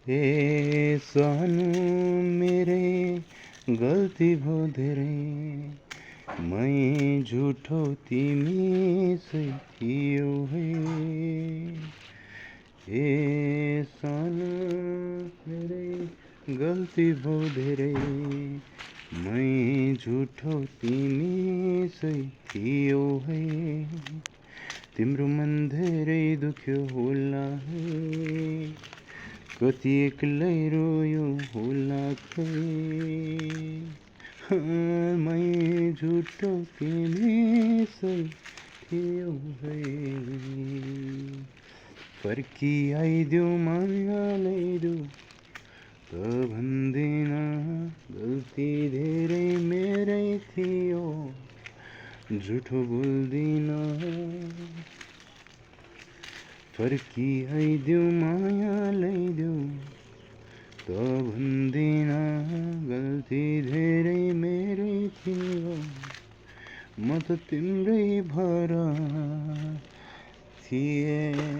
ए सानो मेरे गल्ती भो धेरै, मै झुठो तिमी सही थियौ है। ए सानो मेरे गल्ती भो धेरै, मै झुठो तिमी सही थियौ है। तिम्रो मन धेरै दुख्यो होला है, कति एक्लै रोयो होला खै। मै झुठो तिमी सही थियौ है। फर्की आइदेऊ माया ल्याइदेऊ त भन्दिन, गल्ती धेरै मेरै थियो झुठो बोल्दिन। फर्की आइदेऊ माया ल्याइदेऊ त भन्दिन, गल्ती धेरै मेरै थियो म त तिम्रै भर थिएँ।